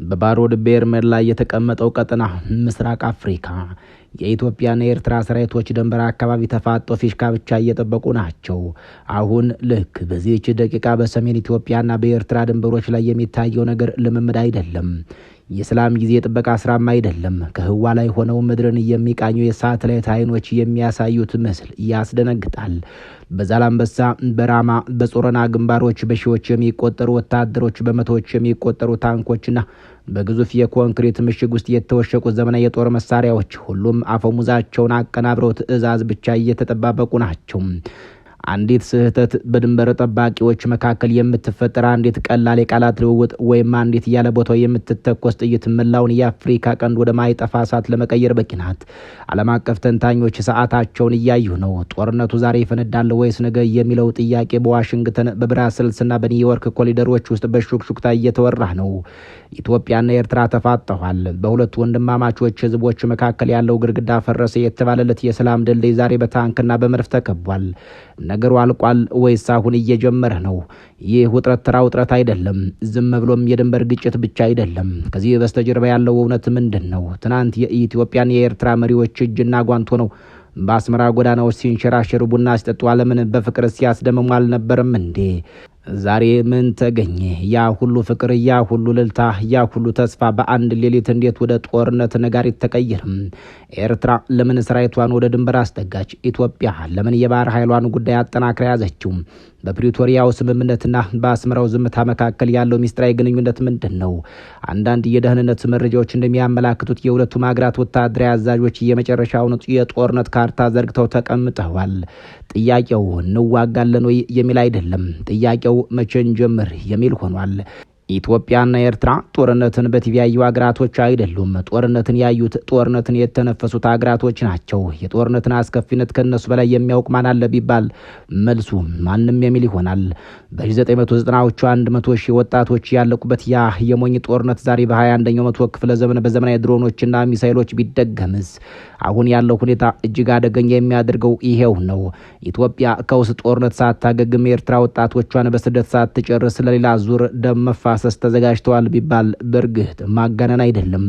በባሮድ ቤርሜር ላይ የተቀመጠው ቀጠና ምስራቅ አፍሪካ የኢትዮጵያና የኤርትራ ሰራዊቶች ድንበር አካባቢ ተፋጦ ፊሽካ ብቻ እየጠበቁ ናቸው። አሁን ልክ በዚህች ደቂቃ በሰሜን ኢትዮጵያና በኤርትራ ድንበሮች ላይ የሚታየው ነገር ልምምድ አይደለም። የሰላም ጊዜ ጥበቃ ስራም አይደለም። ከህዋ ላይ ሆነው ምድርን የሚቃኙ የሳተላይት አይኖች የሚያሳዩት ምስል ያስደነግጣል። በዛላምበሳ፣ በራማ፣ በጾረና ግንባሮች በሺዎች የሚቆጠሩ ወታደሮች፣ በመቶዎች የሚቆጠሩ ታንኮችና በግዙፍ የኮንክሪት ምሽግ ውስጥ የተወሸቁ ዘመናዊ የጦር መሳሪያዎች ሁሉም አፈሙዛቸውን አቀናብረው ትዕዛዝ ብቻ እየተጠባበቁ ናቸው። አንዲት ስህተት በድንበር ጠባቂዎች መካከል የምትፈጠር አንዲት ቀላል የቃላት ልውውጥ ወይም አንዲት ያለ ቦታው የምትተኮስ ጥይት መላውን የአፍሪካ ቀንድ ወደ ማይጠፋ እሳት ለመቀየር በቂ ናት። ዓለም አቀፍ ተንታኞች ሰዓታቸውን እያዩ ነው። ጦርነቱ ዛሬ ይፈነዳል ወይስ ነገ የሚለው ጥያቄ በዋሽንግተን በብራስልስና በኒውዮርክ ኮሪደሮች ውስጥ በሹክሹክታ እየተወራ ነው። ኢትዮጵያና ኤርትራ ተፋጠዋል። በሁለቱ ወንድማማቾች ህዝቦች መካከል ያለው ግድግዳ ፈረሰ የተባለለት የሰላም ድልድይ ዛሬ በታንክና በመድፍ ተከቧል። ነገሩ አልቋል ወይስ አሁን እየጀመረ ነው? ይህ ውጥረት ተራ ውጥረት አይደለም። ዝም ብሎም የድንበር ግጭት ብቻ አይደለም። ከዚህ በስተጀርባ ያለው እውነት ምንድን ነው? ትናንት የኢትዮጵያን የኤርትራ መሪዎች እጅና ጓንት ሆነው በአስመራ ጎዳናዎች ሲንሸራሸሩ ቡና ሲጠጡ ዓለምን በፍቅር ሲያስደምሙ አልነበረም እንዴ? ዛሬ ምን ተገኘ? ያ ሁሉ ፍቅር፣ ያ ሁሉ ልልታ፣ ያ ሁሉ ተስፋ በአንድ ሌሊት እንዴት ወደ ጦርነት ነጋሪት ተቀየረም? ኤርትራ ለምን ሰራዊቷን ወደ ድንበር አስጠጋች? ኢትዮጵያ ለምን የባህር ኃይሏን ጉዳይ አጠናክራ ያዘችው? በፕሪቶሪያው ስምምነትና በአስመራው ዝምታ መካከል ያለው ሚስጥራዊ ግንኙነት ምንድን ነው? አንዳንድ የደህንነት መረጃዎች እንደሚያመላክቱት የሁለቱም ሀገራት ወታደራዊ አዛዦች የመጨረሻውን የጦርነት ካርታ ዘርግተው ተቀምጠዋል። ጥያቄው እንዋጋለን ወይ የሚል አይደለም። ጥያቄው መቼ እንጀምር የሚል ሆኗል። ኢትዮጵያና ኤርትራ ጦርነትን በቲቪ ያዩ አገራቶች አይደሉም። ጦርነትን ያዩት፣ ጦርነትን የተነፈሱት አገራቶች ናቸው። የጦርነትን አስከፊነት ከነሱ በላይ የሚያውቅ ማን አለ ቢባል መልሱ ማንም የሚል ይሆናል። በ1990ዎቹ 100 ሺህ ወጣቶች ያለቁበት ያ የሞኝ ጦርነት ዛሬ በ21ኛው መቶ ክፍለ ዘመን በዘመናዊ ድሮኖችና ሚሳይሎች ቢደገምስ? አሁን ያለው ሁኔታ እጅግ አደገኛ የሚያደርገው ይሄው ነው። ኢትዮጵያ ከውስጥ ጦርነት ሳታገግም የኤርትራ ወጣቶቿን በስደት ሳትጨርስ ለሌላ ዙር ደም መፋሰስ ተዘጋጅተዋል ቢባል በእርግጥ ማጋነን አይደለም።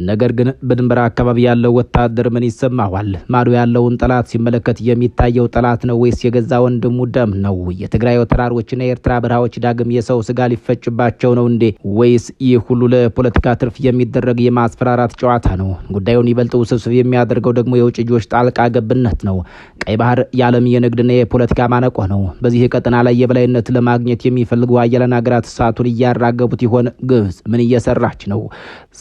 ነገር ግን በድንበር አካባቢ ያለው ወታደር ምን ይሰማዋል? ማዶ ያለውን ጠላት ሲመለከት የሚታየው ጠላት ነው ወይስ የገዛ ወንድሙ ደም ነው? የትግራይ ተራሮችና የኤርትራ በረሃዎች ዳግም የሰው ስጋ ሊፈጭባቸው ነው እንዴ? ወይስ ይህ ሁሉ ለፖለቲካ ትርፍ የሚደረግ የማስፈራራት ጨዋታ ነው? ጉዳዩን ይበልጥ ውስብስብ የሚያደርገው ደግሞ የውጭ እጆች ጣልቃ ገብነት ነው። ቀይ ባህር የዓለም የንግድና የፖለቲካ ማነቆ ነው። በዚህ ቀጠና ላይ የበላይነት ለማግኘት የሚፈልጉ አያሌ ሀገራት እሳቱን እያራገቡት ይሆን? ግብጽ ምን እየሰራች ነው?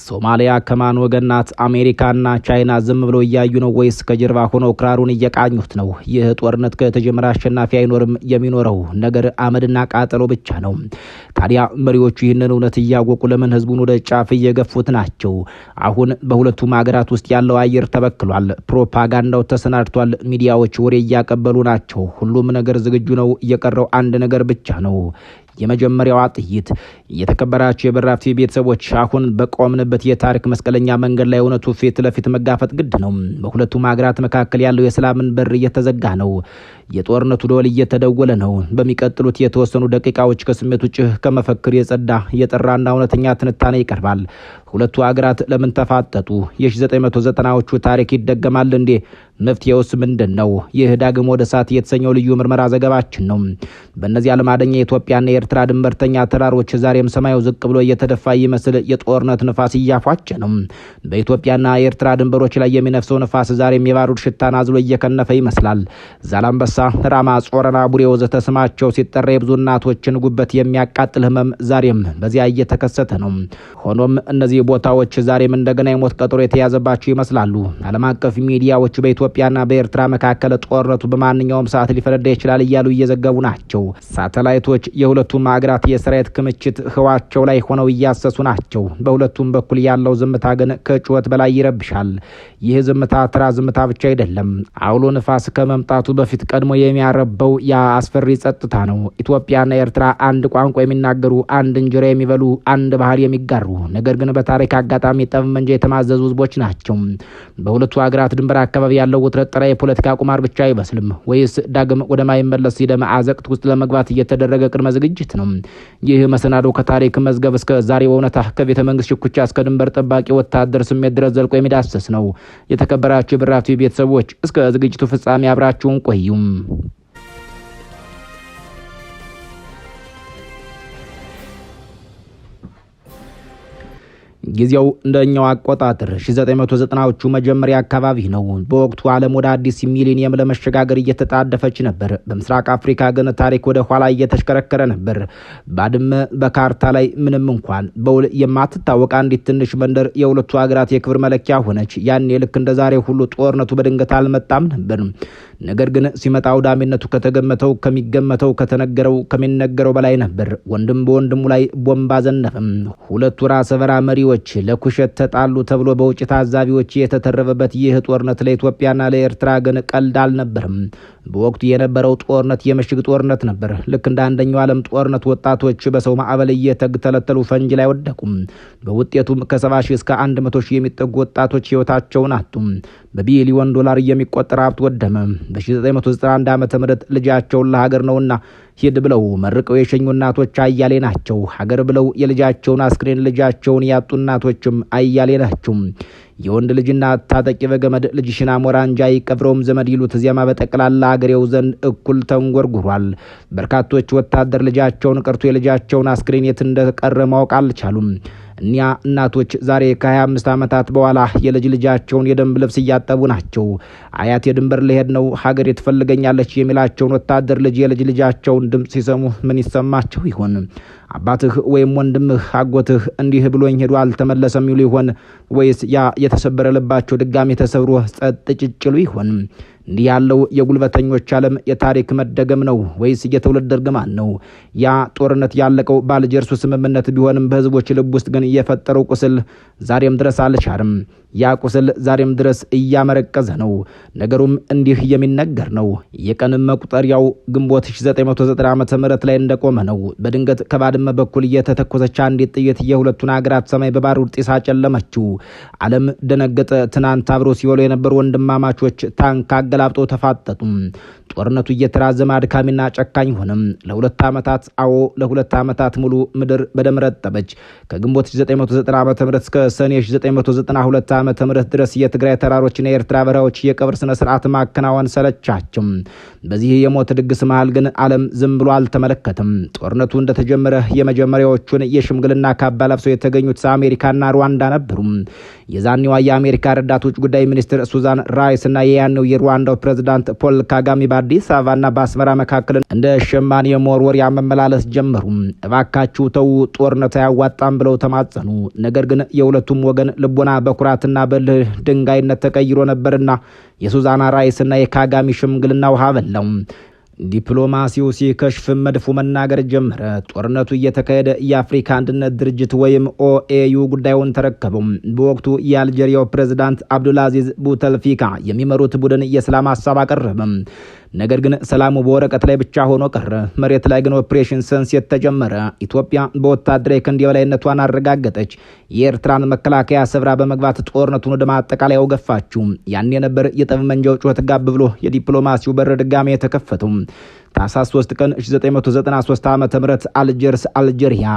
ሶማሊያ ማን ወገናት? አሜሪካና ቻይና ዝም ብለው እያዩ ነው ወይስ ከጀርባ ሆነው ክራሩን እየቃኙት ነው? ይህ ጦርነት ከተጀመረ አሸናፊ አይኖርም። የሚኖረው ነገር አመድና ቃጠሎ ብቻ ነው። ታዲያ መሪዎቹ ይህንን እውነት እያወቁ ለምን ህዝቡን ወደ ጫፍ እየገፉት ናቸው? አሁን በሁለቱም ሀገራት ውስጥ ያለው አየር ተበክሏል። ፕሮፓጋንዳው ተሰናድቷል። ሚዲያዎች ወሬ እያቀበሉ ናቸው። ሁሉም ነገር ዝግጁ ነው። የቀረው አንድ ነገር ብቻ ነው። የመጀመሪያዋ ጥይት። የተከበራቸው የበራፍቲ ቤተሰቦች፣ አሁን በቆምንበት የታሪክ መስቀለኛ መንገድ ላይ እውነቱ ፊት ለፊት መጋፈጥ ግድ ነው። በሁለቱም ሀገራት መካከል ያለው የሰላምን በር እየተዘጋ ነው። የጦርነቱ ደወል እየተደወለ ነው። በሚቀጥሉት የተወሰኑ ደቂቃዎች ከስሜት ውጭ ከመፈክር የጸዳ የጠራና እውነተኛ ትንታኔ ይቀርባል። ሁለቱ ሀገራት ለምን ተፋጠጡ? የ1990ዎቹ ታሪክ ይደገማል እንዴ? መፍትሄውስ ምንድን ነው? ይህ ዳግም ወደ እሳት የተሰኘው ልዩ ምርመራ ዘገባችን ነው። በእነዚህ ዓለማደኛ የኢትዮጵያና የኤርትራ ድንበርተኛ ተራሮች ዛሬም ሰማዩ ዝቅ ብሎ እየተደፋ ይመስል የጦርነት ንፋስ እያፏጨ ነው። በኢትዮጵያና የኤርትራ ድንበሮች ላይ የሚነፍሰው ንፋስ ዛሬም የባሩድ ሽታን አዝሎ እየከነፈ ይመስላል። ዛላምበሳ፣ ራማ፣ ጾረና፣ ቡሬ ወዘተ ስማቸው ሲጠራ የብዙ እናቶችን ጉበት የሚያቃጥል ህመም ዛሬም በዚያ እየተከሰተ ነው። ሆኖም እነዚህ ቦታዎች ዛሬም እንደገና የሞት ቀጠሮ የተያዘባቸው ይመስላሉ። ዓለም አቀፍ ሚዲያዎች በኢትዮጵያና በኤርትራ መካከል ጦርነቱ በማንኛውም ሰዓት ሊፈነዳ ይችላል እያሉ እየዘገቡ ናቸው። ሳተላይቶች የሁለቱም ሀገራት የሰራዊት ክምችት ህዋቸው ላይ ሆነው እያሰሱ ናቸው። በሁለቱም በኩል ያለው ዝምታ ግን ከጩኸት በላይ ይረብሻል። ይህ ዝምታ ተራ ዝምታ ብቻ አይደለም። አውሎ ንፋስ ከመምጣቱ በፊት ቀድሞ የሚያረበው ያ አስፈሪ ጸጥታ ነው። ኢትዮጵያና ኤርትራ አንድ ቋንቋ የሚናገሩ፣ አንድ እንጀራ የሚበሉ፣ አንድ ባህል የሚጋሩ፣ ነገር ግን በታሪክ አጋጣሚ ጠመንጃ የተማዘዙ ህዝቦች ናቸው። በሁለቱ ሀገራት ድንበር አካባቢ ያለው ያለው ውጥረት ጠራ የፖለቲካ ቁማር ብቻ አይመስልም ወይስ ዳግም ወደ ማይመለስ የደም አዘቅት ውስጥ ለመግባት እየተደረገ ቅድመ ዝግጅት ነው? ይህ መሰናዶ ከታሪክ መዝገብ እስከ ዛሬ እውነታ፣ ከቤተ መንግስት ሽኩቻ እስከ ድንበር ጠባቂ ወታደር ስሜት ድረስ ዘልቆ የሚዳስስ ነው። የተከበራችሁ የብራቱ ቤተሰቦች እስከ ዝግጅቱ ፍጻሜ አብራችሁን ቆዩም። ጊዜው እንደኛው አቆጣጠር 1990ዎቹ መጀመሪያ አካባቢ ነው። በወቅቱ ዓለም ወደ አዲስ ሚሊኒየም ለመሸጋገር እየተጣደፈች ነበር። በምስራቅ አፍሪካ ግን ታሪክ ወደ ኋላ እየተሽከረከረ ነበር። ባድመ በካርታ ላይ ምንም እንኳን በውል የማትታወቅ አንዲት ትንሽ መንደር የሁለቱ ሀገራት የክብር መለኪያ ሆነች። ያኔ ልክ እንደ ዛሬ ሁሉ ጦርነቱ በድንገት አልመጣም ነበር። ነገር ግን ሲመጣ አውዳሚነቱ ከተገመተው፣ ከሚገመተው፣ ከተነገረው፣ ከሚነገረው በላይ ነበር። ወንድም በወንድሙ ላይ ቦምብ አዘነፈም። ሁለቱ ራሰ በራ መሪዎች ለኩሸት ተጣሉ ተብሎ በውጭ ታዛቢዎች የተተረበበት ይህ ጦርነት ለኢትዮጵያና ለኤርትራ ግን ቀልድ አልነበርም። በወቅቱ የነበረው ጦርነት የምሽግ ጦርነት ነበር። ልክ እንደ አንደኛው ዓለም ጦርነት ወጣቶች በሰው ማዕበል እየተተለተሉ ፈንጅ ላይ ወደቁም። በውጤቱም ከ70 ሺህ እስከ 100 ሺህ የሚጠጉ ወጣቶች ሕይወታቸውን አጡ። በቢሊዮን ዶላር የሚቆጠር ሀብት ወደመ። በ1991 ዓ.ም ልጃቸውን ለሀገር ነውና ሂድ ብለው መርቀው የሸኙ እናቶች አያሌ ናቸው። ሀገር ብለው የልጃቸውን አስክሬን ልጃቸውን ያጡ እናቶችም አያሌ ናቸው። የወንድ ልጅና ታጠቂ በገመድ ልጅሽን አሞራ እንጂ አይቀብረውም ዘመድ ይሉት ዜማ በጠቅላላ አገሬው ዘንድ እኩል ተንጎርጉሯል። በርካቶች ወታደር ልጃቸውን ቀርቶ የልጃቸውን አስክሬን የት እንደቀረ ማወቅ አልቻሉም። እኒያ እናቶች ዛሬ ከ25 ዓመታት በኋላ የልጅ ልጃቸውን የደንብ ልብስ እያጠቡ ናቸው። አያት የድንበር ልሄድ ነው ሀገር ትፈልገኛለች የሚላቸውን ወታደር ልጅ የልጅ ልጃቸውን ድምፅ ሲሰሙ ምን ይሰማቸው ይሆን? አባትህ ወይም ወንድምህ አጎትህ እንዲህ ብሎኝ ሄዶ አልተመለሰም ይሉ ይሆን? ወይስ ያ የተሰበረ ልባቸው ድጋሚ ተሰብሮ ጸጥ ጭጭሉ ይሆን? እንዲህ ያለው የጉልበተኞች ዓለም የታሪክ መደገም ነው ወይስ የትውልድ እርግማን ነው? ያ ጦርነት ያለቀው በአልጀርሱ ስምምነት ቢሆንም በህዝቦች ልብ ውስጥ ግን የፈጠረው ቁስል ዛሬም ድረስ አልቻርም። ያ ቁስል ዛሬም ድረስ እያመረቀዘ ነው። ነገሩም እንዲህ የሚነገር ነው። የቀን መቁጠሪያው ግንቦት 1990 ዓ.ም ላይ እንደቆመ ነው። በድንገት ከባድመ በኩል እየተተኮሰች አንዲት ጥይት የሁለቱን ሀገራት ሰማይ በባሩድ ጢስ አጨለመችው። ዓለም ደነገጠ። ትናንት አብሮ ሲወሉ የነበሩ ወንድማማቾች ታንክ አገላብጦ ተፋጠጡ። ጦርነቱ እየተራዘመ አድካሚና ጨካኝ ሆነም። ለሁለት ዓመታት ሙሉ ምድር በደም ረጠበች። ከግንቦት 1990 ዓ.ም እስከ ሰኔ 1992 ዓ.ም ድረስ የትግራይ ተራሮችና የኤርትራ በረሃዎች የቀብር ስነ ስርዓት ማከናወን ሰለቻቸው። በዚህ የሞት ድግስ መሃል ግን ዓለም ዝም ብሎ አልተመለከተም። ጦርነቱ እንደተጀመረ የመጀመሪያዎቹን የሽምግልና ካባ ለብሰው የተገኙት አሜሪካና ሩዋንዳ ነበሩ። የዛኔዋ የአሜሪካ ረዳት ውጭ ጉዳይ ሚኒስትር ሱዛን ራይስ እና የያኔው የሩዋንዳው ፕሬዝዳንት ፖል ካጋሚ በአዲስ አበባና በአስመራ መካከል እንደ ሸማኔ የመወርወሪያ መመላለስ ጀመሩ። እባካችሁ ተው፣ ጦርነት አያዋጣም ብለው ተማጸኑ። ነገር ግን የሁለቱም ወገን ልቦና በኩራትና በልህ ድንጋይነት ተቀይሮ ነበርና የሱዛና ራይስና የካጋሚ ሽምግልና ውሃ በላው። ዲፕሎማሲው ሲከሽፍ መድፉ መናገር ጀመረ። ጦርነቱ እየተካሄደ የአፍሪካ አንድነት ድርጅት ወይም ኦኤዩ ጉዳዩን ተረከበው። በወቅቱ የአልጄሪያው ፕሬዝዳንት አብዱልአዚዝ ቡተልፊካ የሚመሩት ቡድን የሰላም ሀሳብ አቀረበ። ነገር ግን ሰላሙ በወረቀት ላይ ብቻ ሆኖ ቀረ። መሬት ላይ ግን ኦፕሬሽን ሰንሴት ተጀመረ። ኢትዮጵያ በወታደራዊ ክንድ የበላይነቷን አረጋገጠች። የኤርትራን መከላከያ ሰብራ በመግባት ጦርነቱን ወደ ማጠቃለያው ገፋችው። ያን የነበር የጠብ መንጃው ጩኸት ጋብ ብሎ የዲፕሎማሲው በር ድጋሜ የተከፈተው። ታህሳስ 3 ቀን 1993 ዓ.ም አልጀርስ አልጄሪያ።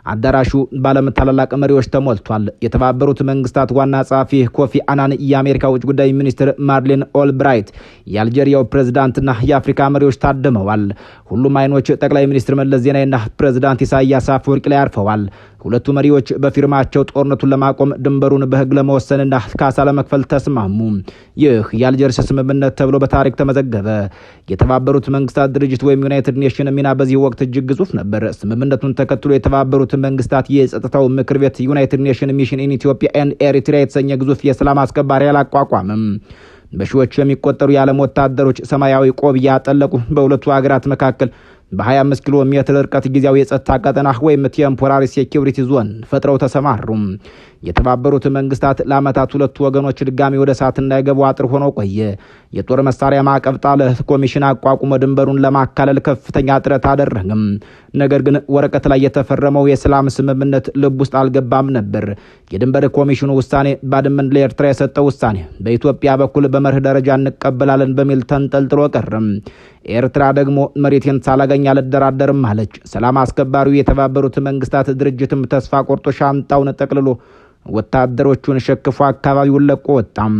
አዳራሹ ባለም ታላላቅ መሪዎች ተሞልቷል። የተባበሩት መንግስታት ዋና ጸሐፊ ኮፊ አናን፣ የአሜሪካ ውጭ ጉዳይ ሚኒስትር ማድሊን ኦልብራይት፣ የአልጄሪያው ፕሬዝዳንትና የአፍሪካ መሪዎች ታድመዋል። ሁሉም አይኖች ጠቅላይ ሚኒስትር መለስ ዜናዊና ፕሬዝዳንት ኢሳያስ አፈወርቂ ላይ አርፈዋል። ሁለቱ መሪዎች በፊርማቸው ጦርነቱን ለማቆም ድንበሩን በህግ ለመወሰንና ካሳ ለመክፈል ተስማሙ። ይህ የአልጀርስ ስምምነት ተብሎ በታሪክ ተመዘገበ። የተባበሩት መንግስታት ድርጅት ወይም ዩናይትድ ኔሽን ሚና በዚህ ወቅት እጅግ ግዙፍ ነበር። ስምምነቱን ተከትሎ የተባበሩት መንግስታት የጸጥታው ምክር ቤት ዩናይትድ ኔሽን ሚሽን ኢን ኢትዮጵያ ኤንድ ኤሪትሪያ የተሰኘ ግዙፍ የሰላም አስከባሪ አላቋቋመም። በሺዎች የሚቆጠሩ የዓለም ወታደሮች ሰማያዊ ቆብ ያጠለቁ በሁለቱ ሀገራት መካከል በ25 ኪሎ ሜትር ርቀት ጊዜያዊ የጸጥታ ቀጠና ወይም ቴምፖራሪ ሴኩሪቲ ዞን ፈጥረው ተሰማሩ። የተባበሩት መንግስታት ለዓመታት ሁለቱ ወገኖች ድጋሚ ወደ እሳት እንዳይገቡ አጥር ሆኖ ቆየ። የጦር መሳሪያ ማዕቀብ ጣለ። ኮሚሽን አቋቁሞ ድንበሩን ለማካለል ከፍተኛ ጥረት አደረገም። ነገር ግን ወረቀት ላይ የተፈረመው የሰላም ስምምነት ልብ ውስጥ አልገባም ነበር። የድንበር ኮሚሽኑ ውሳኔ ባድመን ለኤርትራ የሰጠው ውሳኔ በኢትዮጵያ በኩል በመርህ ደረጃ እንቀበላለን በሚል ተንጠልጥሎ ቀረም። ኤርትራ ደግሞ መሬቴን ሳላገኝ አልደራደርም አለች። ሰላም አስከባሪው የተባበሩት መንግስታት ድርጅትም ተስፋ ቆርጦ ሻንጣውን ጠቅልሎ ወታደሮቹን ሸክፎ አካባቢውን ለቆ ወጣም።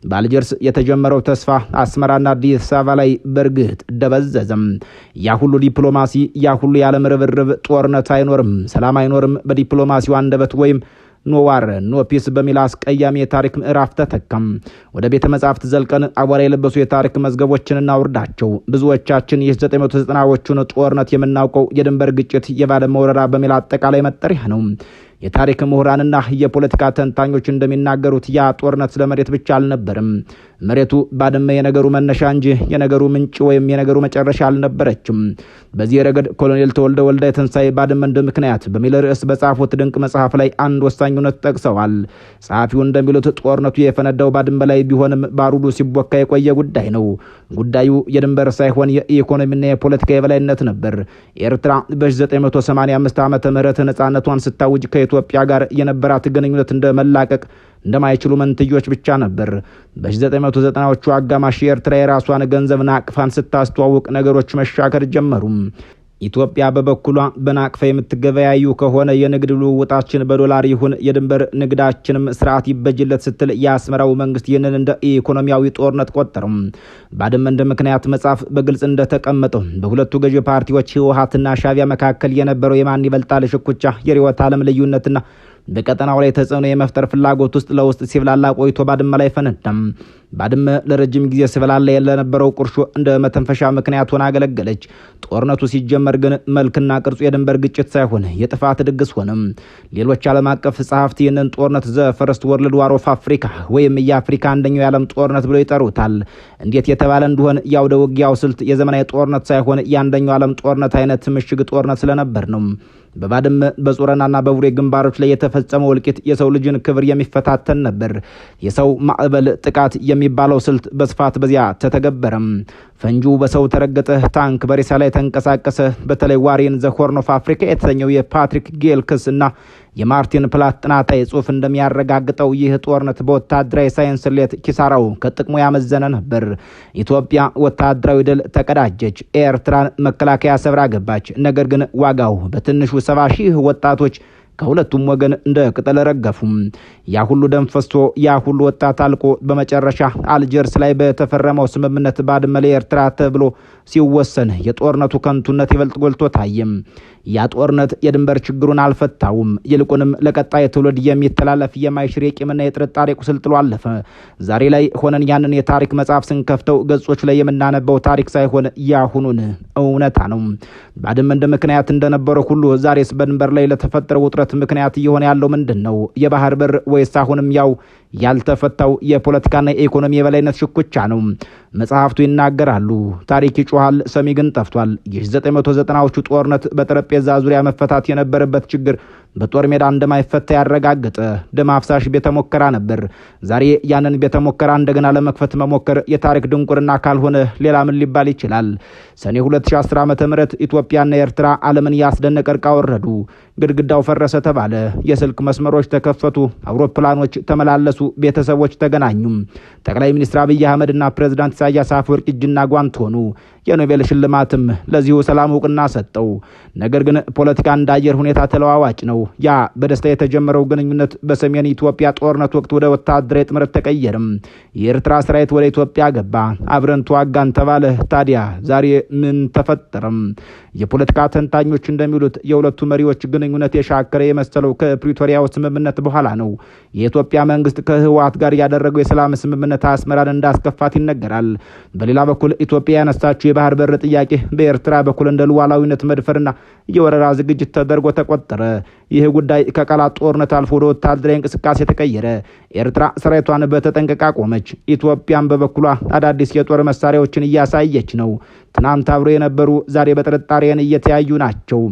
በአልጀርስ የተጀመረው ተስፋ አስመራና አዲስ አበባ ላይ በርግጥ ደበዘዘም። ያ ሁሉ ዲፕሎማሲ፣ ያ ሁሉ ያለም ርብርብ፣ ጦርነት አይኖርም፣ ሰላም አይኖርም በዲፕሎማሲው አንደበት ወይም ኖ ዋር ኖ ፒስ በሚል አስቀያሚ የታሪክ ምዕራፍ ተተከም። ወደ ቤተ መጻሕፍት ዘልቀን አቧራ የለበሱ የታሪክ መዝገቦችን እናውርዳቸው። ብዙዎቻችን የ990ዎቹን ጦርነት የምናውቀው የድንበር ግጭት፣ የባድመ ወረራ በሚል አጠቃላይ መጠሪያ ነው። የታሪክ ምሁራንና የፖለቲካ ተንታኞች እንደሚናገሩት ያ ጦርነት ስለመሬት ብቻ አልነበረም። መሬቱ ባድመ የነገሩ መነሻ እንጂ የነገሩ ምንጭ ወይም የነገሩ መጨረሻ አልነበረችም። በዚህ ረገድ ኮሎኔል ተወልደ ወልደ የትንሳኤ ባድመ እንደ ምክንያት በሚል ርዕስ በጻፉት ድንቅ መጽሐፍ ላይ አንድ ወሳኝ እውነት ጠቅሰዋል። ጸሐፊው እንደሚሉት ጦርነቱ የፈነዳው ባድመ ላይ ቢሆንም ባሩዱ ሲቦካ የቆየ ጉዳይ ነው። ጉዳዩ የድንበር ሳይሆን የኢኮኖሚና የፖለቲካ የበላይነት ነበር። ኤርትራ በ1985 ዓመተ ምህረት ነጻነቷን ስታውጅ ከኢትዮጵያ ጋር የነበራት ግንኙነት እንደመላቀቅ እንደማይችሉ መንትዮች ብቻ ነበር። በ1990ዎቹ አጋማሽ ኤርትራ የራሷን ገንዘብ ናቅፋን ስታስተዋውቅ ነገሮች መሻከር ጀመሩ። ኢትዮጵያ በበኩሏ በናቅፋ የምትገበያዩ ከሆነ የንግድ ልውውጣችን በዶላር ይሁን፣ የድንበር ንግዳችንም ስርዓት ይበጅለት ስትል የአስመራው መንግስት ይህንን እንደ ኢኮኖሚያዊ ጦርነት ቆጠረው። ባድመ እንደ ምክንያት መጽሐፍ በግልጽ እንደተቀመጠው በሁለቱ ገዢ ፓርቲዎች ህወሓትና ሻዕቢያ መካከል የነበረው የማን ይበልጣል ሽኩቻ፣ የርዕዮተ ዓለም ልዩነትና በቀጠናው ላይ ተጽዕኖ የመፍጠር ፍላጎት ውስጥ ለውስጥ ሲብላላ ቆይቶ ባድመ ላይ ፈነዳም። ባድመ ለረጅም ጊዜ ሲብላላ የለነበረው ቁርሾ እንደ መተንፈሻ ምክንያት ሆና አገለገለች። ጦርነቱ ሲጀመር ግን መልክና ቅርጹ የድንበር ግጭት ሳይሆን የጥፋት ድግስ ሆነም። ሌሎች ዓለም አቀፍ ጸሐፍት ይህንን ጦርነት ዘ ፈርስት ወርልድ ዋር ኦፍ አፍሪካ ወይም የአፍሪካ አንደኛው የዓለም ጦርነት ብለው ይጠሩታል። እንዴት የተባለ እንደሆን ያውደ ውጊያው ስልት የዘመናዊ ጦርነት ሳይሆን የአንደኛው ዓለም ጦርነት አይነት ምሽግ ጦርነት ስለነበር ነው። በባድመ በጾረናና በቡሬ ግንባሮች ላይ የተፈጸመው እልቂት የሰው ልጅን ክብር የሚፈታተን ነበር። የሰው ማዕበል ጥቃት የሚባለው ስልት በስፋት በዚያ ተተገበረም። ፈንጁ በሰው ተረገጠ፣ ታንክ በሬሳ ላይ ተንቀሳቀሰ። በተለይ ዋሪን ዘ ሆርን ኦፍ አፍሪካ የተሰኘው የፓትሪክ ጌል ክስ እና የማርቲን ፕላት ጥናታዊ ጽሑፍ እንደሚያረጋግጠው ይህ ጦርነት በወታደራዊ ሳይንስ ስሌት ኪሳራው ከጥቅሙ ያመዘነ ነበር። ኢትዮጵያ ወታደራዊ ድል ተቀዳጀች፣ ኤርትራን መከላከያ ሰብራ ገባች። ነገር ግን ዋጋው በትንሹ 70 ሺህ ወጣቶች ከሁለቱም ወገን እንደ ቅጠል ረገፉም። ያ ሁሉ ደም ፈሶ ያ ሁሉ ወጣት አልቆ በመጨረሻ አልጀርስ ላይ በተፈረመው ስምምነት ባድመ ለኤርትራ ተብሎ ሲወሰን የጦርነቱ ከንቱነት ይበልጥ ጎልቶ ታየም። ያ ጦርነት የድንበር ችግሩን አልፈታውም። ይልቁንም ለቀጣይ ትውልድ የሚተላለፍ የማይሽር የቂምና የጥርጣሬ ቁስል ጥሎ አለፈ። ዛሬ ላይ ሆነን ያንን የታሪክ መጽሐፍ ስንከፍተው ገጾች ላይ የምናነበው ታሪክ ሳይሆን ያሁኑን እውነታ ነው። ባድመ እንደ ምክንያት እንደነበረው ሁሉ ዛሬስ በድንበር ላይ ለተፈጠረው ውጥረት ምክንያት እየሆነ ያለው ምንድን ነው? የባህር በር ወይስ አሁንም ያው ያልተፈታው የፖለቲካና የኢኮኖሚ የበላይነት ሽኩቻ ነው? መጽሐፍቱ ይናገራሉ። ታሪክ ይጮሃል፣ ሰሚ ግን ጠፍቷል። የ1990ዎቹ ጦርነት በጠረጴዛ ዙሪያ መፈታት የነበረበት ችግር በጦር ሜዳ እንደማይፈታ ያረጋገጠ ደም አፍሳሽ ቤተ ሙከራ ነበር። ዛሬ ያንን ቤተ ሙከራ እንደገና ለመክፈት መሞከር የታሪክ ድንቁርና ካልሆነ ሌላ ምን ሊባል ይችላል? ሰኔ 2010 ዓ.ም ኢትዮጵያና ኤርትራ ዓለምን ያስደነቀ እርቅ አወረዱ። ግድግዳው ፈረሰ ተባለ። የስልክ መስመሮች ተከፈቱ። አውሮፕላኖች ተመላለሱ። ቤተሰቦች ተገናኙ። ጠቅላይ ሚኒስትር አብይ አህመድና ፕሬዝዳንት ኢሳያስ አፈወርቂ እጅና ጓንት ሆኑ። የኖቤል ሽልማትም ለዚሁ ሰላም እውቅና ሰጠው። ነገር ግን ፖለቲካ እንደ አየር ሁኔታ ተለዋዋጭ ነው። ያ በደስታ የተጀመረው ግንኙነት በሰሜን ኢትዮጵያ ጦርነት ወቅት ወደ ወታደራዊ ጥምረት ተቀየረም። የኤርትራ ሰራዊት ወደ ኢትዮጵያ ገባ። አብረን ተዋጋን ተባለ። ታዲያ ዛሬ ምን ተፈጠረም? የፖለቲካ ተንታኞች እንደሚሉት የሁለቱ መሪዎች ግንኙነት ግንኙነት የሻከረ የመሰለው ከፕሪቶሪያው ስምምነት በኋላ ነው። የኢትዮጵያ መንግስት ከህወሓት ጋር ያደረገው የሰላም ስምምነት አስመራን እንዳስከፋት ይነገራል። በሌላ በኩል ኢትዮጵያ ያነሳችው የባህር በር ጥያቄ በኤርትራ በኩል እንደ ሉዓላዊነት መድፈርና የወረራ ዝግጅት ተደርጎ ተቆጠረ። ይህ ጉዳይ ከቃላት ጦርነት አልፎ ወደ ወታደራዊ እንቅስቃሴ ተቀየረ። ኤርትራ ሰራዊቷን በተጠንቀቅ አቆመች። ኢትዮጵያም በበኩሏ አዳዲስ የጦር መሳሪያዎችን እያሳየች ነው። ትናንት አብሮ የነበሩ ዛሬ በጥርጣሬን እየተያዩ ናቸው።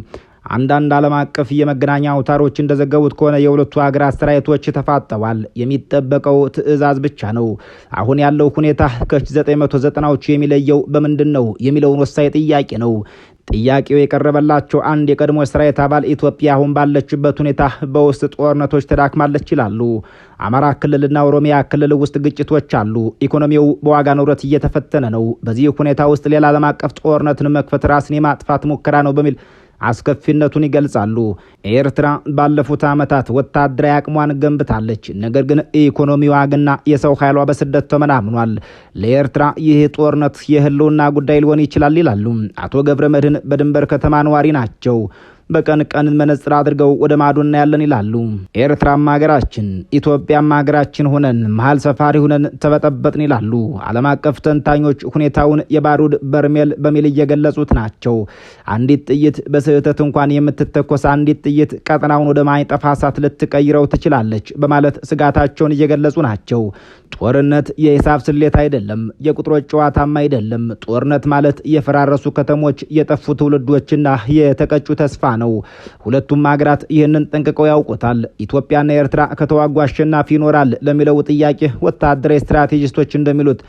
አንዳንድ ዓለም አቀፍ የመገናኛ አውታሮች እንደዘገቡት ከሆነ የሁለቱ ሀገራት ሰራዊቶች ተፋጠዋል። የሚጠበቀው ትዕዛዝ ብቻ ነው። አሁን ያለው ሁኔታ ከ1990ዎቹ የሚለየው በምንድን ነው የሚለውን ወሳኝ ጥያቄ ነው። ጥያቄው የቀረበላቸው አንድ የቀድሞ ሰራዊት አባል ኢትዮጵያ አሁን ባለችበት ሁኔታ በውስጥ ጦርነቶች ተዳክማለች ይላሉ። አማራ ክልልና ኦሮሚያ ክልል ውስጥ ግጭቶች አሉ። ኢኮኖሚው በዋጋ ንረት እየተፈተነ ነው። በዚህ ሁኔታ ውስጥ ሌላ ዓለም አቀፍ ጦርነትን መክፈት ራስን የማጥፋት ሙከራ ነው በሚል አስከፊነቱን ይገልጻሉ። ኤርትራ ባለፉት ዓመታት ወታደራዊ አቅሟን ገንብታለች። ነገር ግን ኢኮኖሚዋ ግና የሰው ኃይሏ በስደት ተመናምኗል። ለኤርትራ ይህ ጦርነት የህልውና ጉዳይ ሊሆን ይችላል ይላሉ አቶ ገብረ መድህን በድንበር ከተማ ነዋሪ ናቸው። በቀን ቀን መነጽር አድርገው ወደ ማዶ እናያለን ይላሉ። ኤርትራም ሀገራችን ኢትዮጵያም ሀገራችን ሆነን መሀል ሰፋሪ ሆነን ተበጠበጥን ይላሉ። ዓለም አቀፍ ተንታኞች ሁኔታውን የባሩድ በርሜል በሚል እየገለጹት ናቸው። አንዲት ጥይት በስህተት እንኳን የምትተኮስ አንዲት ጥይት ቀጠናውን ወደ ማይጠፋ እሳት ልትቀይረው ትችላለች በማለት ስጋታቸውን እየገለጹ ናቸው። ጦርነት የሂሳብ ስሌት አይደለም፣ የቁጥሮች ጨዋታም አይደለም። ጦርነት ማለት የፈራረሱ ከተሞች፣ የጠፉ ትውልዶችና የተቀጩ ተስፋ ነው። ሁለቱም ሀገራት ይህንን ጠንቅቀው ያውቁታል። ኢትዮጵያና ኤርትራ ከተዋጉ አሸናፊ ይኖራል ለሚለው ጥያቄ ወታደራዊ ስትራቴጂስቶች እንደሚሉት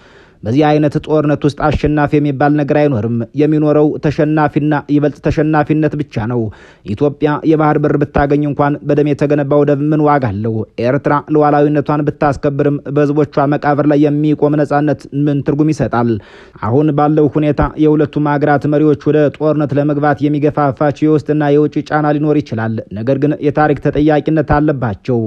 በዚህ አይነት ጦርነት ውስጥ አሸናፊ የሚባል ነገር አይኖርም። የሚኖረው ተሸናፊና ይበልጥ ተሸናፊነት ብቻ ነው። ኢትዮጵያ የባህር በር ብታገኝ እንኳን በደም የተገነባ ወደብ ምን ዋጋ አለው? ኤርትራ ሉዓላዊነቷን ብታስከብርም በህዝቦቿ መቃብር ላይ የሚቆም ነጻነት ምን ትርጉም ይሰጣል? አሁን ባለው ሁኔታ የሁለቱም ሀገራት መሪዎች ወደ ጦርነት ለመግባት የሚገፋፋቸው የውስጥና የውጭ ጫና ሊኖር ይችላል። ነገር ግን የታሪክ ተጠያቂነት አለባቸው።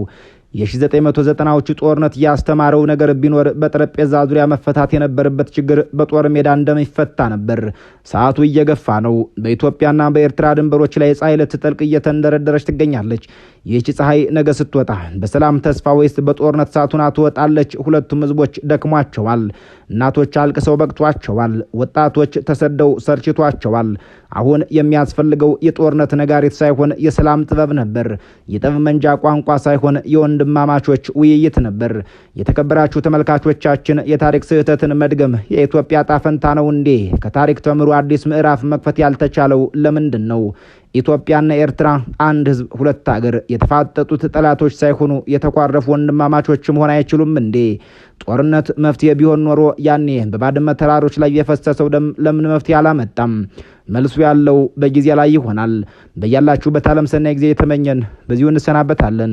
የ1990ዎቹ ጦርነት ያስተማረው ነገር ቢኖር በጠረጴዛ ዙሪያ መፈታት የነበረበት ችግር በጦር ሜዳ እንደሚፈታ ነበር። ሰዓቱ እየገፋ ነው። በኢትዮጵያና በኤርትራ ድንበሮች ላይ ፀሐይ ልትጠልቅ እየተንደረደረች ትገኛለች። ይህች ፀሐይ ነገ ስትወጣ በሰላም ተስፋ ወይስ በጦርነት ሳቱና ትወጣለች? ሁለቱም ህዝቦች ደክሟቸዋል። እናቶች አልቅሰው በቅቷቸዋል። ወጣቶች ተሰደው ሰርችቷቸዋል። አሁን የሚያስፈልገው የጦርነት ነጋሪት ሳይሆን የሰላም ጥበብ ነበር። የጠመንጃ ቋንቋ ሳይሆን የወንድማማቾች ውይይት ነበር። የተከበራችሁ ተመልካቾቻችን፣ የታሪክ ስህተትን መድገም የኢትዮጵያ ጣፈንታ ነው እንዴ? ከታሪክ ተምሮ አዲስ ምዕራፍ መክፈት ያልተቻለው ለምንድን ነው? ኢትዮጵያና ኤርትራ አንድ ህዝብ ሁለት ሀገር፣ የተፋጠጡት ጠላቶች ሳይሆኑ የተኳረፉ ወንድማማቾች መሆን አይችሉም እንዴ? ጦርነት መፍትሄ ቢሆን ኖሮ ያኔ በባድመ ተራሮች ላይ የፈሰሰው ደም ለምን መፍትሄ አላመጣም? መልሱ ያለው በጊዜ ላይ ይሆናል። በያላችሁበት ዓለም ሰናይ ጊዜ የተመኘን በዚሁ እንሰናበታለን።